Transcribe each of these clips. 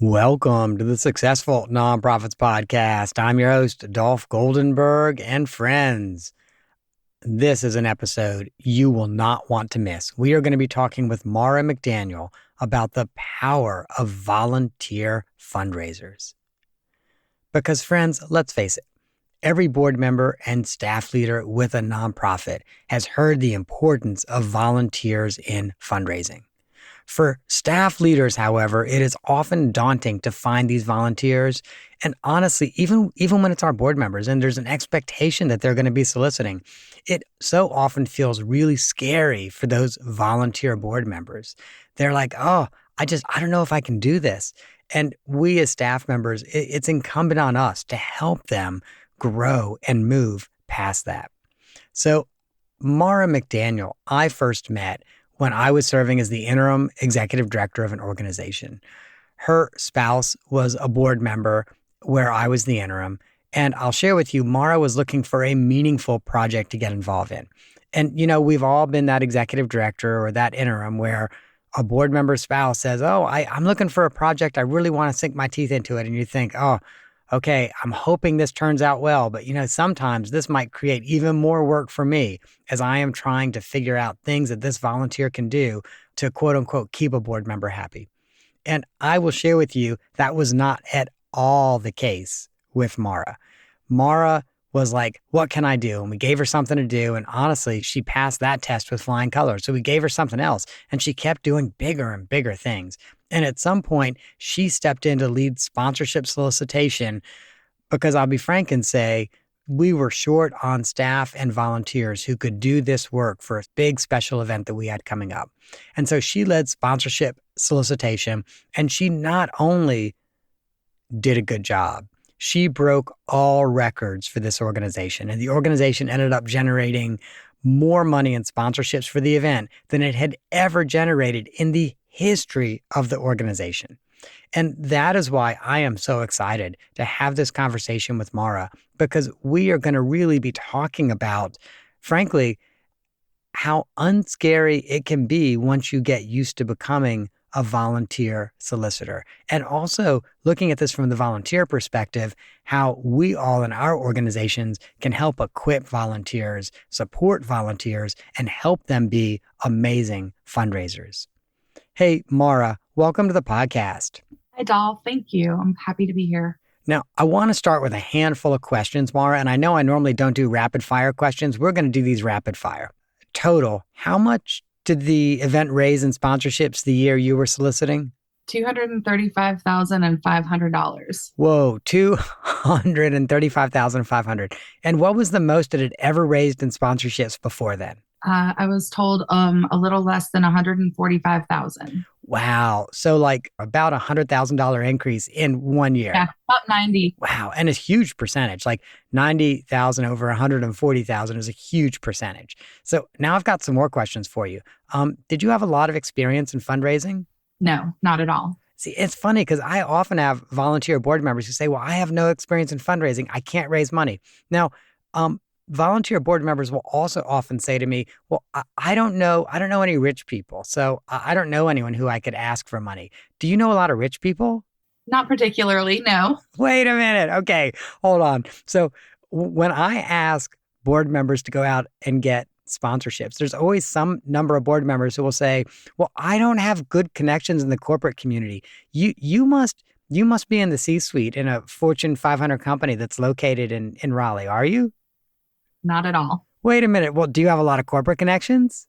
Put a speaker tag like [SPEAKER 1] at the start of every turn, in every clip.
[SPEAKER 1] Welcome to the Successful Nonprofits Podcast. I'm your host, Dolph Goldenberg, and friends. This is an episode you will not want to miss. We are going to be talking with Maura McDaniel about the power of volunteer fundraisers. Because friends, let's face it, every board member and staff leader with a nonprofit has heard the importance of volunteers in fundraising. For staff leaders, however, it is often daunting to find these volunteers. And honestly, even when it's our board members and there's an expectation that they're going to be soliciting, it so often feels really scary for those volunteer board members. They're like, oh, I don't know if I can do this. And we as staff members, it's incumbent on us to help them grow and move past that. So Maura McDaniel, I first met when I was serving as the interim executive director of an organization. Her spouse was a board member where I was the interim. And I'll share with you, Maura was looking for a meaningful project to get involved in. And, we've all been that executive director or that interim where a board member's spouse says, oh, I'm looking for a project. I really want to sink my teeth into it. And you think, oh, okay, I'm hoping this turns out well, but sometimes this might create even more work for me as I am trying to figure out things that this volunteer can do to quote unquote keep a board member happy. And I will share with you that was not at all the case with Maura. Maura was like, what can I do? And we gave her something to do. And honestly, she passed that test with flying colors. So we gave her something else and she kept doing bigger and bigger things. And at some point, she stepped in to lead sponsorship solicitation because I'll be frank and say we were short on staff and volunteers who could do this work for a big special event that we had coming up. And so she led sponsorship solicitation, and she not only did a good job, she broke all records for this organization. And the organization ended up generating more money in sponsorships for the event than it had ever generated in the history of the organization. And that is why I am so excited to have this conversation with Maura, because we are going to really be talking about, frankly, how unscary it can be once you get used to becoming a volunteer solicitor. And also looking at this from the volunteer perspective, how we all in our organizations can help equip volunteers, support volunteers, and help them be amazing fundraisers. Hey, Maura, welcome to the podcast.
[SPEAKER 2] Hi, Dolph. Thank you. I'm happy to be here.
[SPEAKER 1] Now, I want to start with a handful of questions, Maura, and I know I normally don't do rapid fire questions. We're going to do these rapid fire. Total, how much did the event raise in sponsorships the year you were soliciting?
[SPEAKER 2] $235,500.
[SPEAKER 1] Whoa, $235,500. And what was the most it had ever raised in sponsorships before then?
[SPEAKER 2] I was told a little less than $145,000.
[SPEAKER 1] Wow. So like about $100,000 increase in 1 year.
[SPEAKER 2] Yeah, about 90.
[SPEAKER 1] Wow. And a huge percentage, like 90,000 over 140,000 is a huge percentage. So now I've got some more questions for you. Did you have a lot of experience in fundraising?
[SPEAKER 2] No, not at all.
[SPEAKER 1] See, it's funny because I often have volunteer board members who say, well, I have no experience in fundraising. I can't raise money. Now, volunteer board members will also often say to me, well, I don't know any rich people. So I don't know anyone who I could ask for money. Do you know a lot of rich people?
[SPEAKER 2] Not particularly, no.
[SPEAKER 1] Wait a minute. Okay, hold on. So when I ask board members to go out and get sponsorships, there's always some number of board members who will say, well, I don't have good connections in the corporate community. You must be in the C-suite in a Fortune 500 company that's located in Raleigh, are you?
[SPEAKER 2] Not at all.
[SPEAKER 1] Wait a minute. Well, do you have a lot of corporate connections?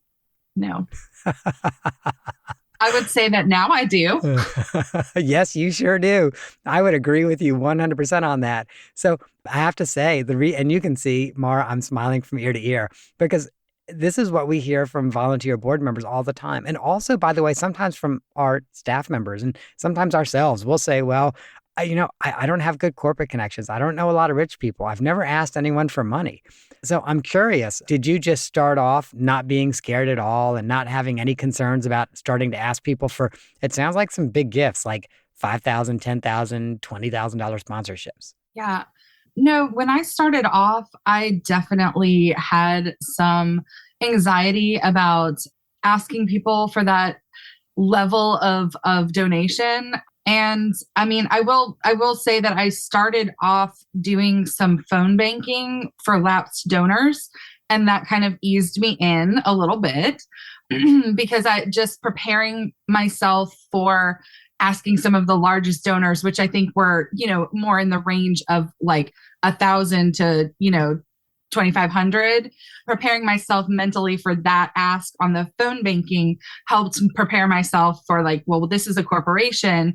[SPEAKER 2] No. I would say that now I do.
[SPEAKER 1] Yes, you sure do. I would agree with you 100% on that. So I have to say, and you can see, Maura, I'm smiling from ear to ear because this is what we hear from volunteer board members all the time. And also, by the way, sometimes from our staff members and sometimes ourselves, we'll say, well, I don't have good corporate connections. I don't know a lot of rich people. I've never asked anyone for money. So I'm curious, did you just start off not being scared at all and not having any concerns about starting to ask people for, it sounds like some big gifts, like $5,000, $10,000, $20,000 sponsorships?
[SPEAKER 2] Yeah. No, when I started off, I definitely had some anxiety about asking people for that level of donation. And I mean, I will say that I started off doing some phone banking for lapsed donors, and that kind of eased me in a little bit because I just preparing myself for asking some of the largest donors, which I think were, more in the range of like 1,000 to, 2,500. Preparing myself mentally for that ask on the phone banking helped prepare myself for like, well, this is a corporation.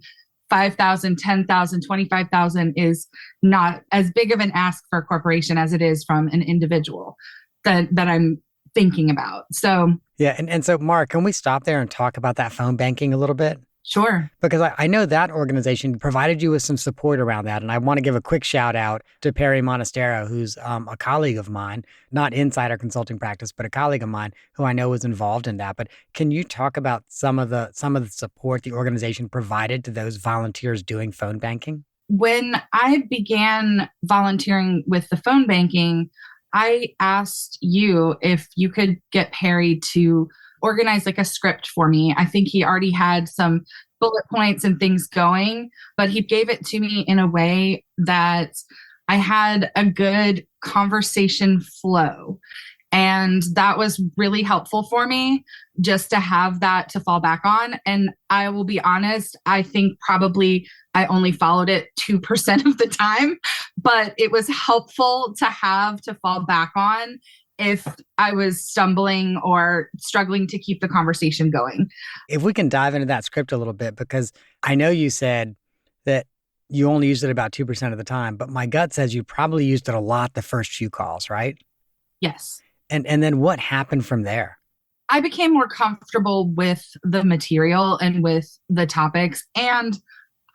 [SPEAKER 2] 5,000, 10,000, 25,000 is not as big of an ask for a corporation as it is from an individual that I'm thinking about. So,
[SPEAKER 1] Yeah. And so, Mark, can we stop there and talk about that phone banking a little bit?
[SPEAKER 2] sure.
[SPEAKER 1] Because I know that organization provided you with some support around that. And I want to give a quick shout out to Perry Monastero, who's a colleague of mine, not inside our consulting practice, but a colleague of mine who I know was involved in that. But can you talk about some of the support the organization provided to those volunteers doing phone banking?
[SPEAKER 2] When I began volunteering with the phone banking, I asked you if you could get Perry to organize like a script for me. I think he already had some bullet points and things going, but he gave it to me in a way that I had a good conversation flow. And that was really helpful for me just to have that to fall back on. And I will be honest, I think probably I only followed it 2% of the time, but it was helpful to have to fall back on if I was stumbling or struggling to keep the conversation going.
[SPEAKER 1] If we can dive into that script a little bit, because I know you said that you only used it about 2% of the time, but my gut says you probably used it a lot the first few calls, right?
[SPEAKER 2] Yes.
[SPEAKER 1] And then what happened from there?
[SPEAKER 2] I became more comfortable with the material and with the topics, and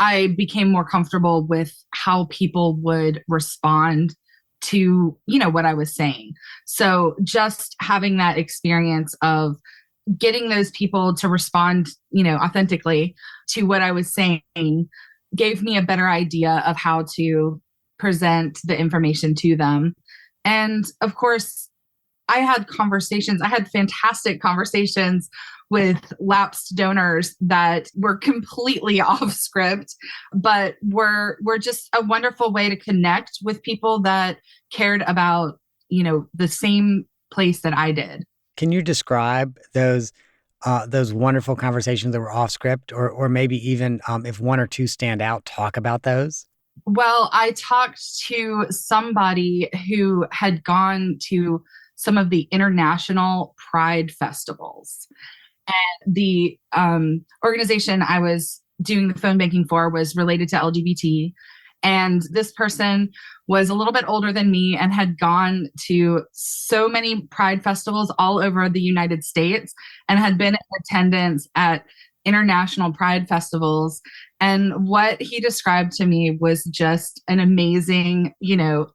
[SPEAKER 2] I became more comfortable with how people would respond to, what I was saying. So just having that experience of getting those people to respond, authentically to what I was saying gave me a better idea of how to present the information to them. And of course, I had fantastic conversations with lapsed donors that were completely off script, but were just a wonderful way to connect with people that cared about, the same place that I did.
[SPEAKER 1] Can you describe those wonderful conversations that were off script, or maybe even if one or two stand out, talk about those?
[SPEAKER 2] Well, I talked to somebody who had gone to some of the international pride festivals. And the organization I was doing the phone banking for was related to LGBT. And this person was a little bit older than me and had gone to so many pride festivals all over the United States and had been in attendance at international pride festivals. And what he described to me was just an amazing,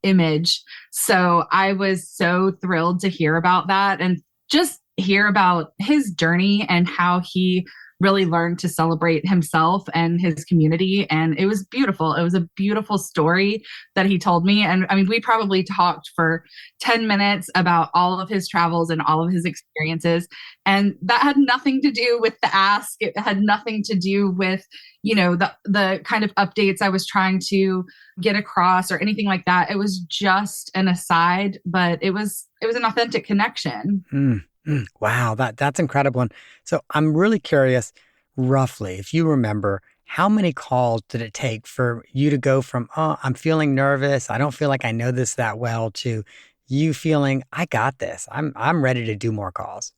[SPEAKER 2] image. So I was so thrilled to hear about that and just hear about his journey and how he really learned to celebrate himself and his community. And it was beautiful. It was a beautiful story that he told me. And I mean, we probably talked for 10 minutes about all of his travels and all of his experiences. And that had nothing to do with the ask. It had nothing to do with, the kind of updates I was trying to get across or anything like that. It was just an aside, but it was an authentic connection.
[SPEAKER 1] Wow, that's incredible. And so I'm really curious, roughly, if you remember, how many calls did it take for you to go from, oh, I'm feeling nervous, I don't feel like I know this that well, to you feeling, I got this. I'm ready to do more calls.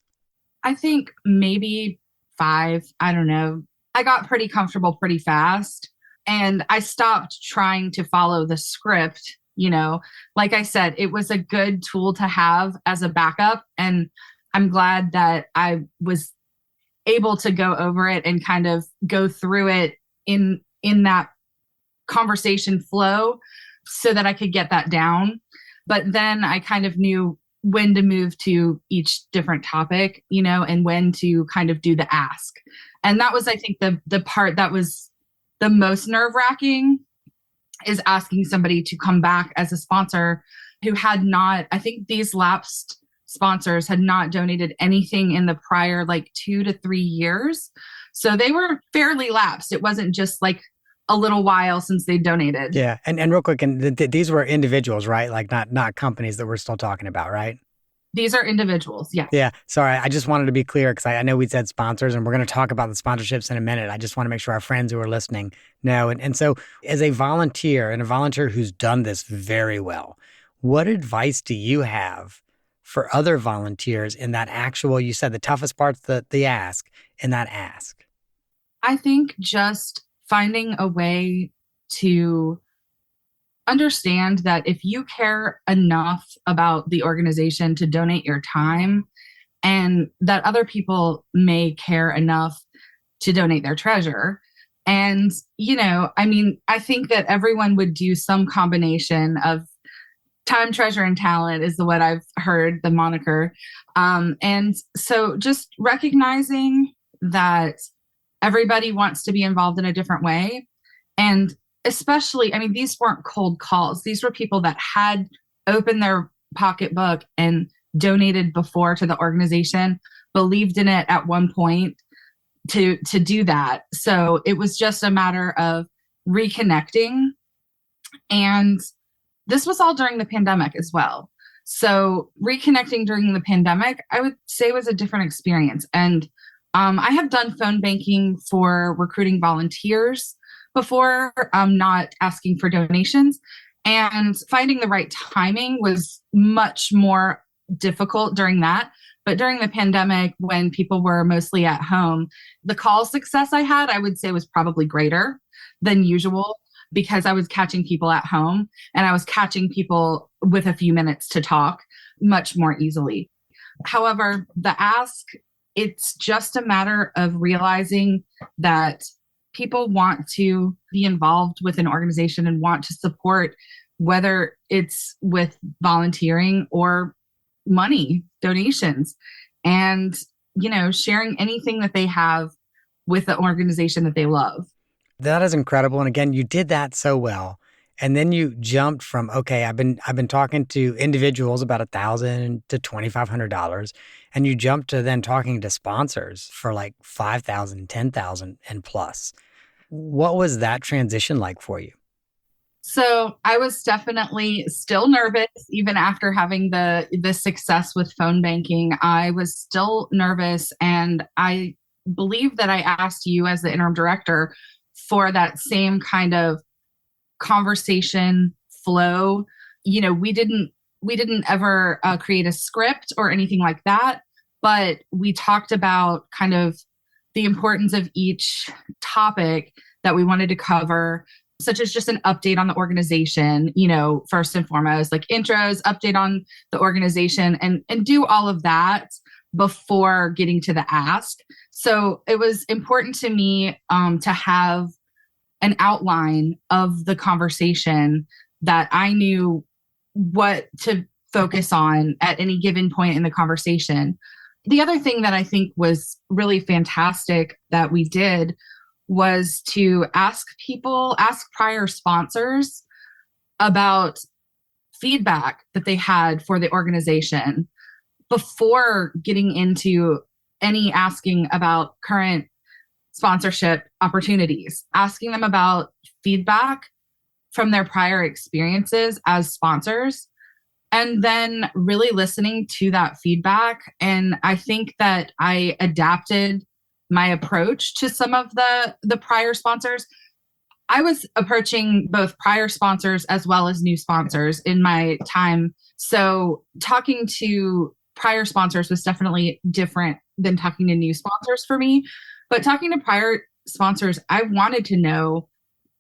[SPEAKER 2] I think maybe 5. I don't know. I got pretty comfortable pretty fast. And I stopped trying to follow the script. Like I said, it was a good tool to have as a backup. And I'm glad that I was able to go over it and kind of go through it in that conversation flow so that I could get that down. But then I kind of knew when to move to each different topic, and when to kind of do the ask. And that was, I think, the part that was the most nerve-wracking, is asking somebody to come back as a sponsor who had not, I think these lapsed sponsors had not donated anything in the prior like 2 to 3 years. So they were fairly lapsed. It wasn't just like a little while since they donated.
[SPEAKER 1] Yeah. And real quick, and these were individuals, right? Like not companies that we're still talking about, right?
[SPEAKER 2] These are individuals. Yes.
[SPEAKER 1] Yeah. Sorry. I just wanted to be clear because I know we said sponsors and we're going to talk about the sponsorships in a minute. I just want to make sure our friends who are listening know. And so, as a volunteer and a volunteer who's done this very well, what advice do you have for other volunteers in that actual, you said the toughest part's the ask, in that ask?
[SPEAKER 2] I think just finding a way to understand that if you care enough about the organization to donate your time, and that other people may care enough to donate their treasure. And, I mean, I think that everyone would do some combination of time, treasure, and talent is what I've heard the moniker. And so just recognizing that everybody wants to be involved in a different way. And especially, I mean, these weren't cold calls. These were people that had opened their pocketbook and donated before to the organization, believed in it at one point to do that. So it was just a matter of reconnecting. And this was all during the pandemic as well. So reconnecting during the pandemic, I would say, was a different experience. And I have done phone banking for recruiting volunteers before, not asking for donations. And finding the right timing was much more difficult during that. But during the pandemic, when people were mostly at home, the call success I had, I would say, was probably greater than usual because I was catching people at home and I was catching people with a few minutes to talk much more easily. However, the ask, it's just a matter of realizing that people want to be involved with an organization and want to support, whether it's with volunteering or money, donations, and, sharing anything that they have with the organization that they love.
[SPEAKER 1] That is incredible. And again, you did that so well. And then you jumped from, okay, I've been talking to individuals about $1,000 to $2,500. And you jumped to then talking to sponsors for like 5,000, 10,000 and plus. What was that transition like for you?
[SPEAKER 2] So I was definitely still nervous, even after having the success with phone banking. I was still nervous, and I believe that I asked you as the interim director for that same kind of conversation flow. We didn't ever create a script or anything like that, but we talked about kind of the importance of each topic that we wanted to cover, such as just an update on the organization, first and foremost, like intros, update on the organization, and do all of that before getting to the ask. So it was important to me to have an outline of the conversation that I knew what to focus on at any given point in the conversation. The other thing that I think was really fantastic that we did was to ask prior sponsors about feedback that they had for the organization before getting into any asking about current sponsorship opportunities, asking them about feedback from their prior experiences as sponsors, and then really listening to that feedback. And I think that I adapted my approach to some of the prior sponsors. I was approaching both prior sponsors as well as new sponsors in my time. So talking to prior sponsors was definitely different than talking to new sponsors for me. But talking to prior sponsors, I wanted to know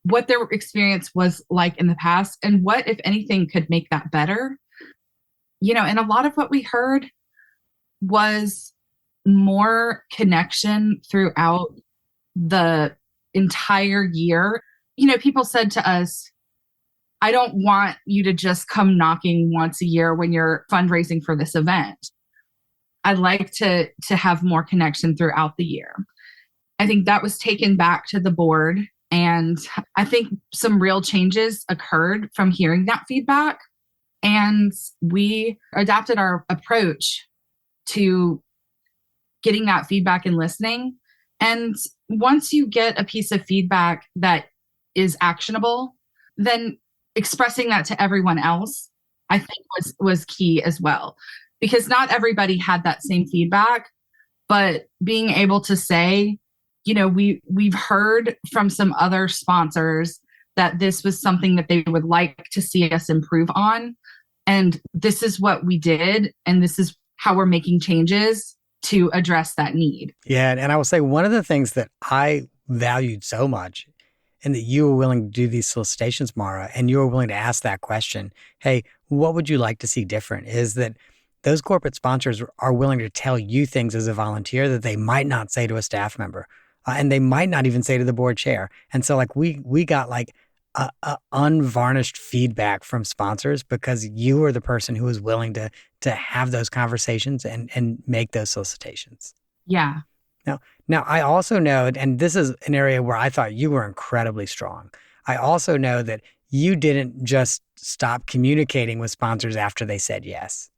[SPEAKER 2] what their experience was like in the past and what, if anything, could make that better. And a lot of what we heard was more connection throughout the entire year. People said to us, I don't want you to just come knocking once a year when you're fundraising for this event. I'd like to have more connection throughout the year. I think that was taken back to the board. And I think some real changes occurred from hearing that feedback. And we adapted our approach to getting that feedback and listening. And once you get a piece of feedback that is actionable, then expressing that to everyone else, I think was key as well. Because not everybody had that same feedback, but being able to say, we've heard from some other sponsors that this was something that they would like to see us improve on. And this is what we did. And this is how we're making changes to address that need.
[SPEAKER 1] Yeah. And I will say one of the things that I valued so much and that you were willing to do these solicitations, Maura, and you were willing to ask that question, hey, what would you like to see different? Is that those corporate sponsors are willing to tell you things as a volunteer that they might not say to a staff member. And they might not even say to the board chair. And so like we got like a unvarnished feedback from sponsors because you were the person who was willing to have those conversations and make those solicitations.
[SPEAKER 2] Yeah.
[SPEAKER 1] Now I also know, and this is an area where I thought you were incredibly strong. I also know that you didn't just stop communicating with sponsors after they said yes.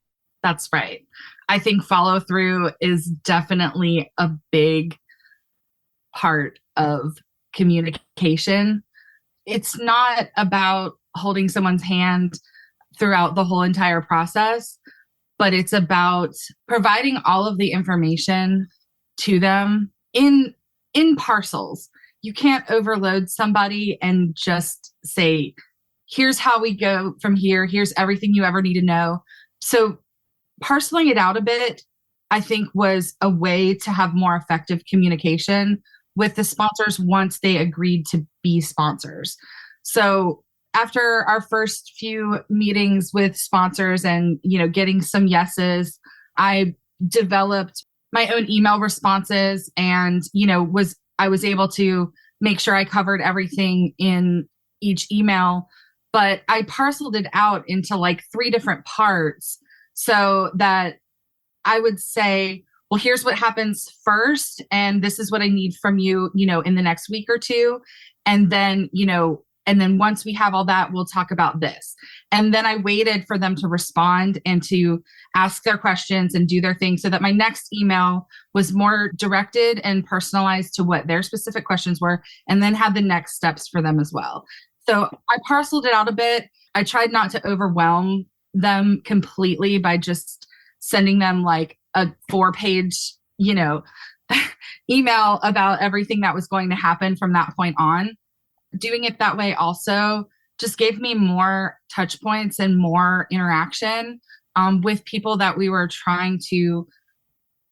[SPEAKER 2] That's right. I think follow through is definitely a big part of communication. It's not about holding someone's hand throughout the whole entire process, but it's about providing all of the information to them in parcels. You can't overload somebody and just say, here's how we go from here. Here's everything you ever need to know. So parceling it out a bit, I think, was a way to have more effective communication with the sponsors once they agreed to be sponsors. So after our first few meetings with sponsors and, getting some yeses, I developed my own email responses and, I was able to make sure I covered everything in each email, but I parceled it out into like 3 different parts so that I would say, well, here's what happens first. And this is what I need from you, in the next week or two. And then, and then once we have all that, we'll talk about this. And then I waited for them to respond and to ask their questions and do their thing so that my next email was more directed and personalized to what their specific questions were, and then had the next steps for them as well. So I parceled it out a bit. I tried not to overwhelm them completely by just sending them like a 4-page, email about everything that was going to happen from that point on. Doing it that way also just gave me more touch points and more interaction with people that we were trying to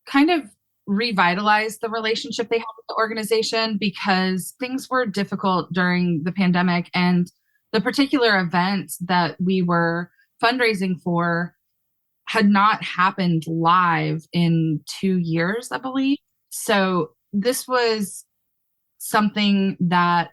[SPEAKER 2] kind of revitalize the relationship they had with the organization, because things were difficult during the pandemic, and the particular event that we were fundraising for had not happened live in 2 years, I believe. So this was something that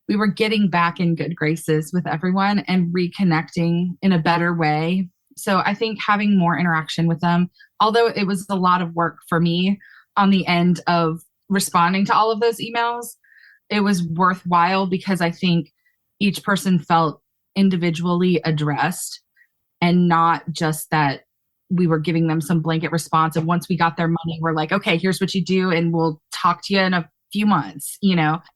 [SPEAKER 2] we were getting back in good graces with everyone and reconnecting in a better way. So I think having more interaction with them, although it was a lot of work for me on the end of responding to all of those emails, it was worthwhile because I think each person felt individually addressed and not just that we were giving them some blanket response. And once we got their money, we're like, okay, here's what you do. And we'll talk to you in a few months,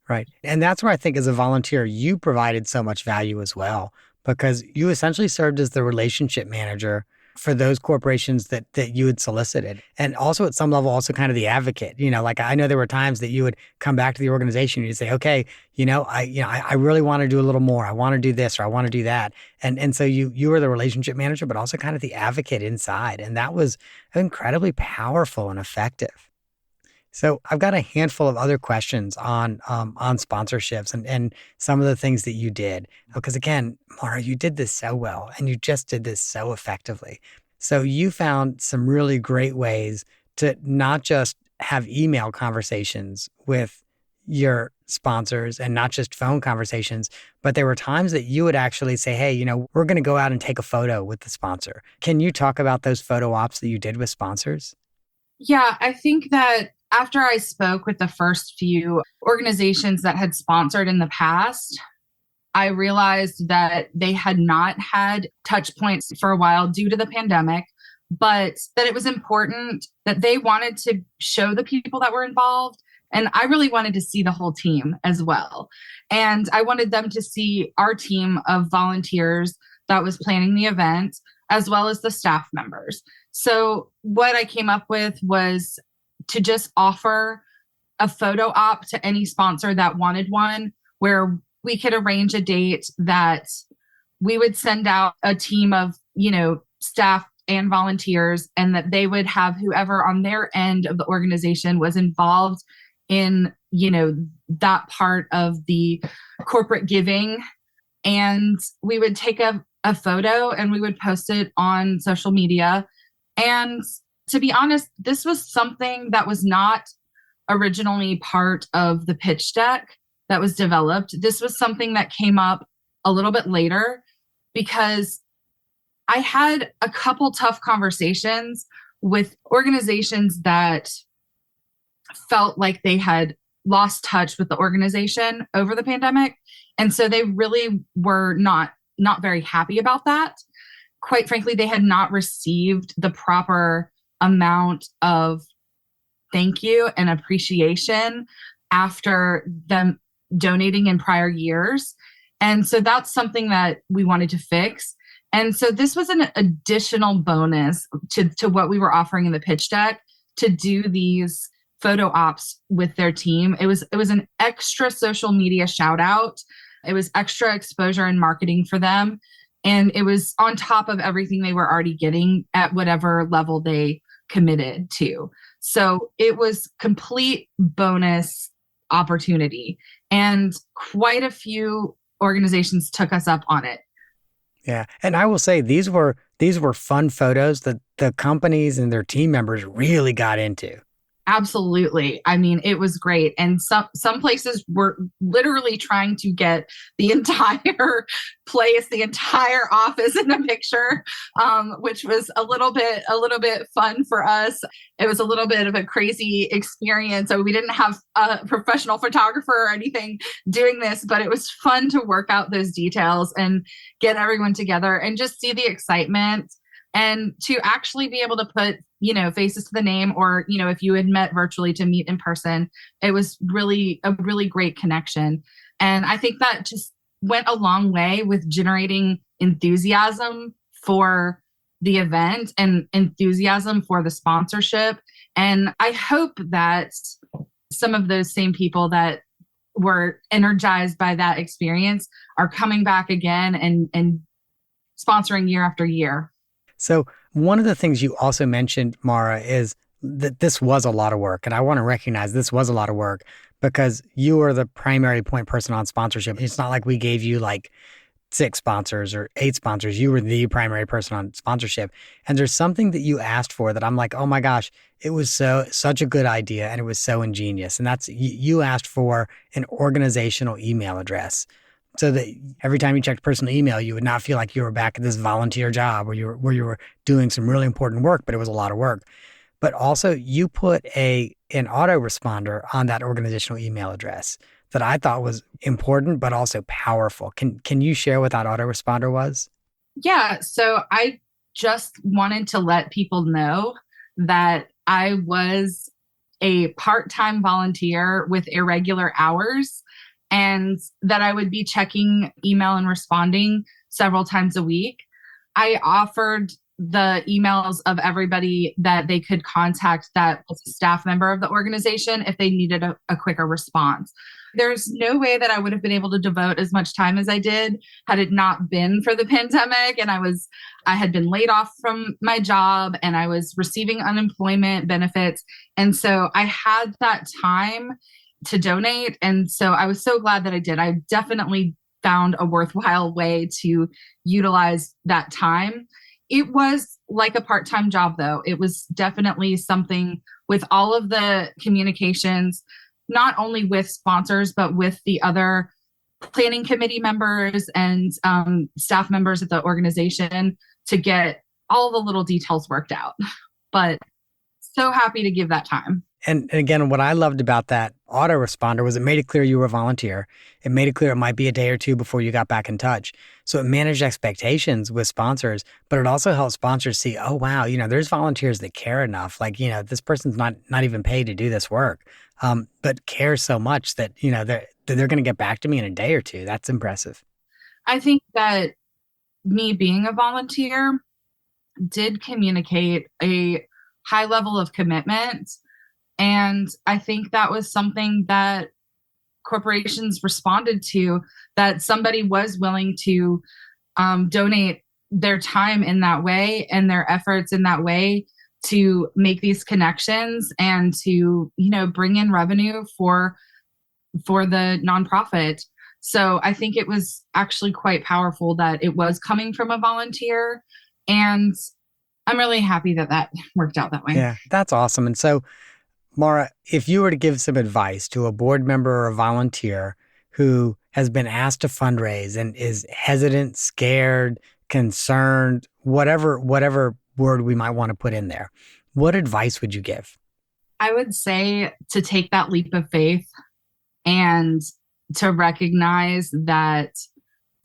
[SPEAKER 1] Right. And that's where I think as a volunteer, you provided so much value as well, because you essentially served as the relationship manager for those corporations that you had solicited. And also at some level, also kind of the advocate, like I know there were times that you would come back to the organization and you'd say, okay, I really want to do a little more. I want to do this, or I want to do that. And so you were the relationship manager, but also kind of the advocate inside. And that was incredibly powerful and effective. So I've got a handful of other questions on sponsorships and some of the things that you did. Because again, Maura, you did this so well and you just did this so effectively. So you found some really great ways to not just have email conversations with your sponsors and not just phone conversations, but there were times that you would actually say, hey, we're going to go out and take a photo with the sponsor. Can you talk about those photo ops that you did with sponsors?
[SPEAKER 2] Yeah, I think that after I spoke with the first few organizations that had sponsored in the past, I realized that they had not had touch points for a while due to the pandemic, but that it was important that they wanted to show the people that were involved And I really wanted to see the whole team as well. And I wanted them to see our team of volunteers that was planning the event, as well as the staff members. So what I came up with was to just offer a photo op to any sponsor that wanted one, where we could arrange a date that we would send out a team of, staff and volunteers, and that they would have whoever on their end of the organization was involved in, that part of the corporate giving. And we would take a photo and we would post it on social media. And to be honest, this was something that was not originally part of the pitch deck that was developed. This was something that came up a little bit later because I had a couple tough conversations with organizations that felt like they had lost touch with the organization over the pandemic. And so they really were not very happy about that. Quite frankly, they had not received the proper amount of thank you and appreciation after them donating in prior years. And so that's something that we wanted to fix. And so this was an additional bonus to what we were offering in the pitch deck, to do these photo ops with their team. It was an extra social media shout out. It was extra exposure and marketing for them. And it was on top of everything they were already getting at whatever level they committed to. So it was complete bonus opportunity. And quite a few organizations took us up on it.
[SPEAKER 1] Yeah. And I will say these were fun photos that the companies and their team members really got into.
[SPEAKER 2] Absolutely. I mean, it was great. And some places were literally trying to get the entire place, the entire office in the picture, which was a little bit fun for us. It was a little bit of a crazy experience. So we didn't have a professional photographer or anything doing this, but it was fun to work out those details and get everyone together and just see the excitement. And to actually be able to put, faces to the name, or, if you had met virtually, to meet in person, it was really a really great connection. And I think that just went a long way with generating enthusiasm for the event and enthusiasm for the sponsorship. And I hope that some of those same people that were energized by that experience are coming back again and sponsoring year after year.
[SPEAKER 1] So one of the things you also mentioned, Maura, is that this was a lot of work. And I want to recognize this was a lot of work because you are the primary point person on sponsorship. It's not like we gave you like 6 sponsors or 8 sponsors. You were the primary person on sponsorship. And there's something that you asked for that I'm like, oh my gosh, it was such a good idea and it was so ingenious. And that's, you asked for an organizational email address, so that every time you checked personal email, you would not feel like you were back at this volunteer job where you were doing some really important work, but it was a lot of work. But also you put an autoresponder on that organizational email address that I thought was important, but also powerful. Can you share what that autoresponder was?
[SPEAKER 2] Yeah. So I just wanted to let people know that I was a part-time volunteer with irregular hours, and that I would be checking email and responding several times a week. I offered the emails of everybody that they could contact that was a staff member of the organization if they needed a quicker response. There's no way that I would have been able to devote as much time as I did had it not been for the pandemic. And I had been laid off from my job and I was receiving unemployment benefits. And so I had that time to donate. And so I was so glad that I did. I definitely found a worthwhile way to utilize that time. It was like a part-time job, though. It was definitely something with all of the communications, not only with sponsors, but with the other planning committee members and staff members at the organization, to get all the little details worked out. But so happy to give that time.
[SPEAKER 1] And again, what I loved about that autoresponder was it made it clear you were a volunteer. It made it clear it might be a day or two before you got back in touch. So it managed expectations with sponsors, but it also helped sponsors see, oh, wow, there's volunteers that care enough. Like, this person's not even paid to do this work. but care so much that, they're going to get back to me in a day or two. That's impressive.
[SPEAKER 2] I think that me being a volunteer did communicate a high level of commitment. And I think that was something that corporations responded to, that somebody was willing to donate their time in that way and their efforts in that way to make these connections and to, bring in revenue for the nonprofit. So I think it was actually quite powerful that it was coming from a volunteer. And I'm really happy that that worked out that way.
[SPEAKER 1] Yeah, that's awesome. And so, Maura, if you were to give some advice to a board member or a volunteer who has been asked to fundraise and is hesitant, scared, concerned, whatever word we might want to put in there, what advice would you give?
[SPEAKER 2] I would say to take that leap of faith and to recognize that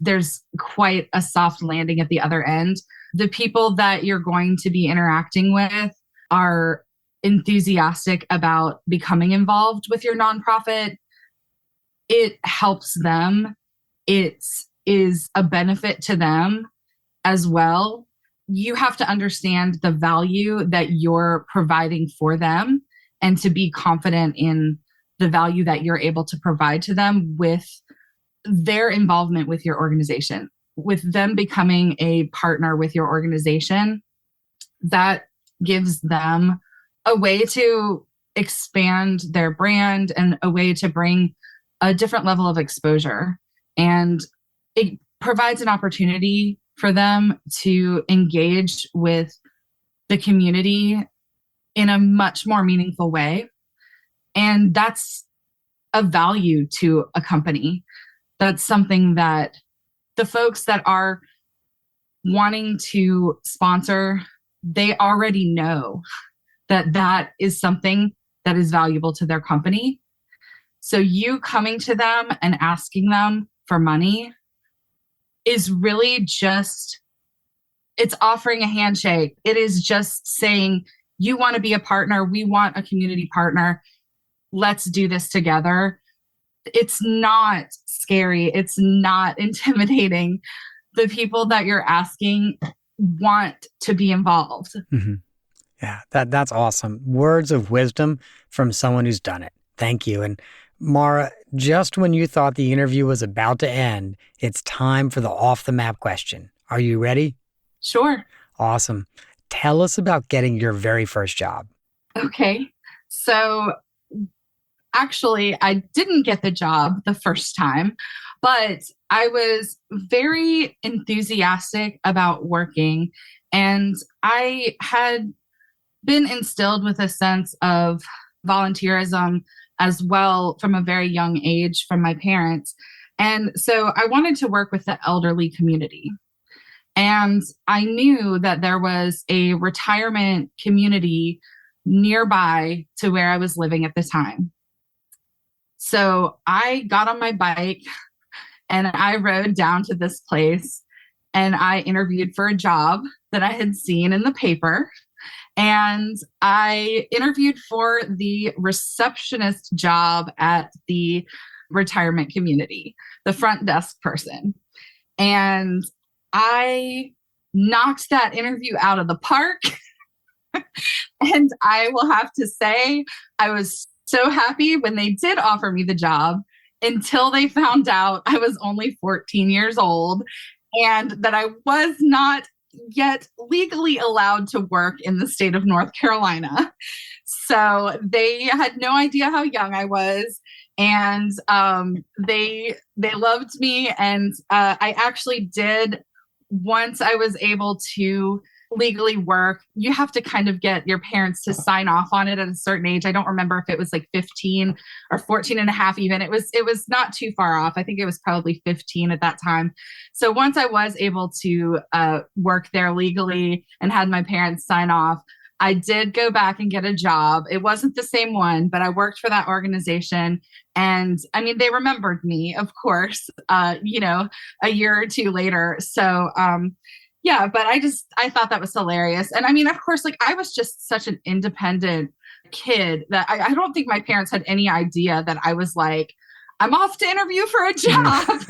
[SPEAKER 2] there's quite a soft landing at the other end. The people that you're going to be interacting with are enthusiastic about becoming involved with your nonprofit. It helps them. It is a benefit to them as well. You have to understand the value that you're providing for them and to be confident in the value that you're able to provide to them with their involvement with your organization, with them becoming a partner with your organization. That gives them a way to expand their brand and a way to bring a different level of exposure. And it provides an opportunity for them to engage with the community in a much more meaningful way. And that's a value to a company. That's something that the folks that are wanting to sponsor, they already know that that is something that is valuable to their company. So you coming to them and asking them for money is really just, it's offering a handshake. It is just saying, you want to be a partner. We want a community partner. Let's do this together. It's not scary. It's not intimidating. The people that you're asking want to be involved.
[SPEAKER 1] Mm-hmm. Yeah, that's awesome. Words of wisdom from someone who's done it. Thank you. And Maura, just when you thought the interview was about to end, it's time for the off the map question. Are you ready?
[SPEAKER 2] Sure.
[SPEAKER 1] Awesome. Tell us about getting your very first job.
[SPEAKER 2] Okay. So actually, I didn't get the job the first time, but I was very enthusiastic about working. And I had been instilled with a sense of volunteerism as well from a very young age from my parents. And so I wanted to work with the elderly community. And I knew that there was a retirement community nearby to where I was living at the time. So I got on my bike and I rode down to this place and I interviewed for a job that I had seen in the paper. And I interviewed for the receptionist job at the retirement community, the front desk person. And I knocked that interview out of the park. And I will have to say, I was so happy when they did offer me the job until they found out I was only 14 years old and that I was not yet legally allowed to work in the state of North Carolina. So they had no idea how young I was. And they loved me. And I actually did, once I was able to legally work, you have to kind of get your parents to sign off on it at a certain age. I don't remember if it was like 15 or 14 and a half even. It was not too far off. I think it was probably 15 at that time. So once I was able to work there legally and had my parents sign off, I did go back and get a job. It wasn't the same one, but I worked for that organization. And I mean, they remembered me, of course, a year or two later. So, yeah, but I thought that was hilarious. And I mean, of course, like I was just such an independent kid that I don't think my parents had any idea that I was like, I'm off to interview for a job.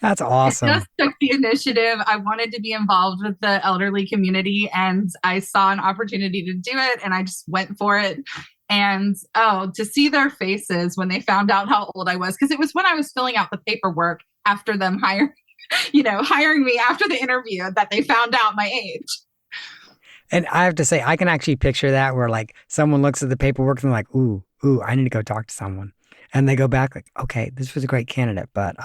[SPEAKER 1] That's
[SPEAKER 2] I just
[SPEAKER 1] awesome.
[SPEAKER 2] took the initiative. I wanted to be involved with the elderly community and I saw an opportunity to do it and I just went for it. And oh, to see their faces when they found out how old I was, because it was when I was filling out the paperwork after them hiring me after the interview that they found out my age.
[SPEAKER 1] And I have to say, I can actually picture that where like someone looks at the paperwork and they're like, ooh, I need to go talk to someone. And they go back like, okay, this was a great candidate, but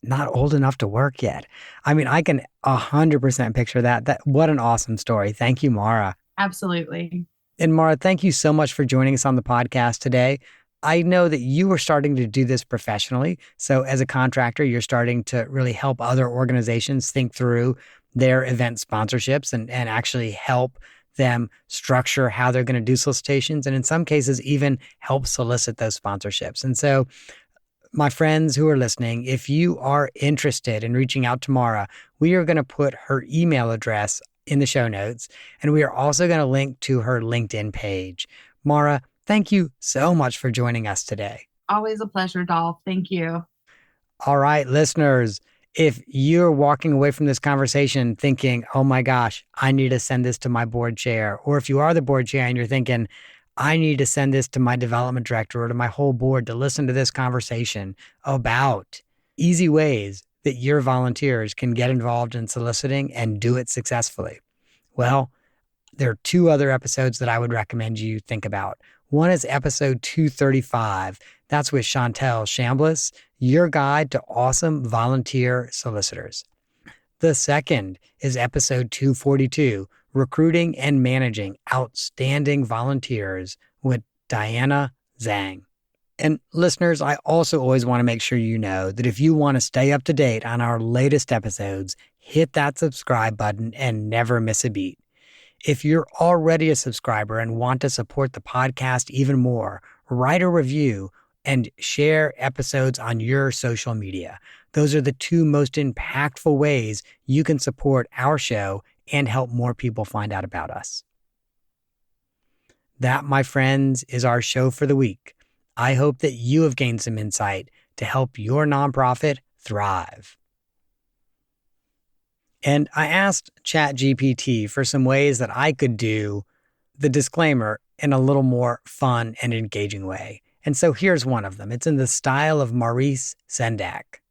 [SPEAKER 1] not old enough to work yet. I mean, I can 100% picture that. What an awesome story. Thank you, Maura.
[SPEAKER 2] Absolutely.
[SPEAKER 1] And Maura, thank you so much for joining us on the podcast today. I know that you are starting to do this professionally. So as a contractor, you're starting to really help other organizations think through their event sponsorships and actually help them structure how they're going to do solicitations. And in some cases, even help solicit those sponsorships. And so my friends who are listening, if you are interested in reaching out to Maura, we are going to put her email address in the show notes. And we are also going to link to her LinkedIn page. Maura, thank you so much for joining us today.
[SPEAKER 2] Always a pleasure, Dolph. Thank you.
[SPEAKER 1] All right, listeners, if you're walking away from this conversation thinking, oh my gosh, I need to send this to my board chair, or if you are the board chair and you're thinking, I need to send this to my development director or to my whole board to listen to this conversation about easy ways that your volunteers can get involved in soliciting and do it successfully. Well, there are two other episodes that I would recommend you think about. One is episode 235. That's with Chantel Chambliss, your guide to awesome volunteer solicitors. The second is episode 242, recruiting and managing outstanding volunteers with Diana Zhang. And listeners, I also always want to make sure you know that if you want to stay up to date on our latest episodes, hit that subscribe button and never miss a beat. If you're already a subscriber and want to support the podcast even more, write a review and share episodes on your social media. Those are the two most impactful ways you can support our show and help more people find out about us. That, my friends, is our show for the week. I hope that you have gained some insight to help your nonprofit thrive. And I asked ChatGPT for some ways that I could do the disclaimer in a little more fun and engaging way. And so here's one of them. It's in the style of Maurice Sendak.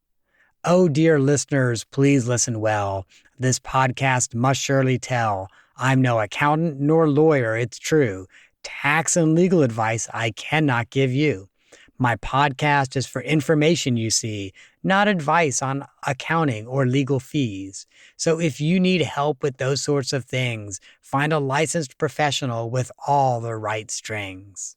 [SPEAKER 1] Oh, dear listeners, please listen well. This podcast must surely tell. I'm no accountant nor lawyer, it's true. Tax and legal advice I cannot give you. My podcast is for information, you see, not advice on accounting or legal fees. So if you need help with those sorts of things, find a licensed professional with all the right strings.